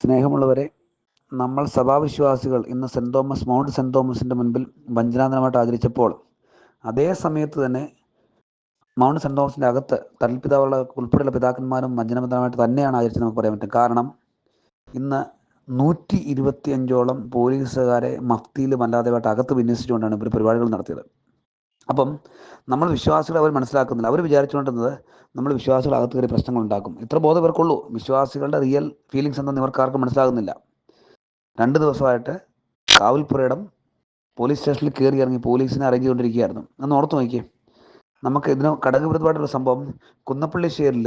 സ്നേഹമുള്ളവരെ, നമ്മൾ സഭാവിശ്വാസികൾ ഇന്ന് മൗണ്ട് സെൻറ് തോമസിൻ്റെ മുൻപിൽ വഞ്ചനാദിനമായിട്ട് ആചരിച്ചപ്പോൾ, അതേ സമയത്ത് തന്നെ മൗണ്ട് സെൻറ് തോമസിൻ്റെ അകത്ത് തൽപിതാവുള്ള ഉൾപ്പെടെയുള്ള പിതാക്കന്മാരും വഞ്ചനബന്ധമായിട്ട് തന്നെയാണ് ആചരിച്ചത് നമുക്ക് പറയാൻ പറ്റും. കാരണം ഇന്ന് 125ഓളം പോലീസുകാരെ മഫ്തിയിലും അല്ലാതെയായിട്ട് അകത്ത് വിന്യസിച്ചുകൊണ്ടാണ് ഇവർ പരിപാടികൾ നടത്തിയത്. അപ്പം നമ്മൾ വിശ്വാസികൾ അവർ മനസ്സിലാക്കുന്നില്ല. അവർ വിചാരിച്ചുകൊണ്ടിരുന്നത് നമ്മൾ വിശ്വാസികൾ അകത്ത് കയറി പ്രശ്നങ്ങൾ ഉണ്ടാക്കും. ഇത്ര ബോധം ഇവർക്കുള്ളൂ. വിശ്വാസികളുടെ റിയൽ ഫീലിങ്സ് എന്തെന്ന് ഇവർക്കാർക്കും മനസ്സിലാകുന്നില്ല. 2 ദിവസമായിട്ട് കാവൽപ്പുരയിടം പോലീസ് സ്റ്റേഷനിൽ കയറി ഇറങ്ങി പോലീസിനെ അറേഞ്ച് ചെയ്തുകൊണ്ടിരിക്കുകയായിരുന്നു. ഒന്ന് ഓർത്ത് നോക്കിയേ. നമുക്ക് ഇതിന് ഘടകവിരുദ്ധമായിട്ടുള്ള സംഭവം, കുന്നപ്പള്ളിശ്ശേരിൽ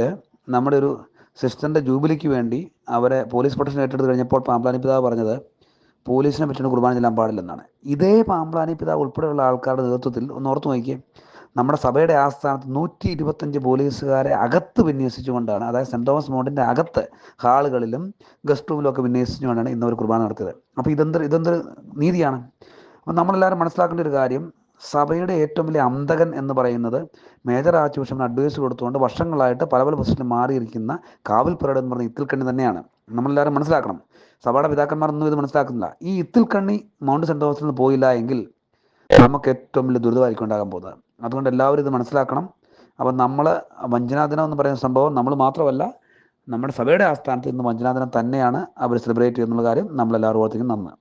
നമ്മുടെ ഒരു സിസ്റ്ററിൻ്റെ ജൂബിലിക്ക് വേണ്ടി അവരെ പോലീസ് പ്രൊട്ടക്ഷൻ ഏറ്റെടുത്ത് കഴിഞ്ഞപ്പോൾ പാമ്പ്ലാനി പിതാവ് പറഞ്ഞത് പോലീസിനെ പറ്റിയാണ് കുർബാന ചെല്ലാൻ പാടില്ലെന്നാണ്. ഇതേ പാമ്പ്ലാനി പിതാവ് ഉൾപ്പെടെയുള്ള ആൾക്കാരുടെ നേതൃത്വത്തിൽ ഒന്ന് ഓർത്ത് നോക്കിയേ, നമ്മുടെ സഭയുടെ ആസ്ഥാനത്ത് 125 പോലീസുകാരെ അകത്ത് വിന്യസിച്ചുകൊണ്ടാണ്, അതായത് സെൻറ് തോമസ് മൗണ്ടിൻ്റെ അകത്ത് ഹാളുകളിലും ഗസ്റ്റ് റൂമിലും ഒക്കെ വിന്യസിച്ചുകൊണ്ടാണ് ഇന്ന് ഒരു കുർബാന നടത്തിയത്. അപ്പോൾ ഇതെന്തൊരു നീതിയാണ്? അപ്പം നമ്മളെല്ലാവരും മനസ്സിലാക്കേണ്ട ഒരു കാര്യം, സഭയുടെ ഏറ്റവും വലിയ അന്തകൻ എന്ന് പറയുന്നത് മേജർ ആർച്ച് ബിഷപ്പിന് അഡ്വൈസ് കൊടുത്തുകൊണ്ട് വർഷങ്ങളായിട്ട് പല പല പൊസിഷനിൽ മാറിയിരിക്കുന്ന കാവൽപ്പുരയിടം എന്ന് പറഞ്ഞ ഇത്തിൽക്കണ്ണി തന്നെയാണ്. നമ്മളെല്ലാവരും മനസ്സിലാക്കണം. സഭയുടെ പിതാക്കന്മാരൊന്നും ഇത് മനസ്സിലാക്കുന്നില്ല. ഈ ഇത്തിൽക്കണ്ണി മൗണ്ട് സെൻറ് തോമസിൽ നിന്ന് പോയില്ല എങ്കിൽ നമുക്ക് ഏറ്റവും വലിയ ദുരിതമായിരിക്കും ഉണ്ടാകാൻ പോകുന്നത്. അതുകൊണ്ട് എല്ലാവരും ഇത് മനസ്സിലാക്കണം. അപ്പം നമ്മൾ വഞ്ചനാദിനം എന്ന് പറയുന്ന സംഭവം നമ്മൾ മാത്രമല്ല, നമ്മുടെ സഭയുടെ ആസ്ഥാനത്ത് ഇന്ന് വഞ്ചനാദിനം തന്നെയാണ് അവർ സെലിബ്രേറ്റ് ചെയ്യുന്നുള്ള കാര്യം നമ്മളെല്ലാവരും ഓർത്തിരിക്കും. നന്ദി.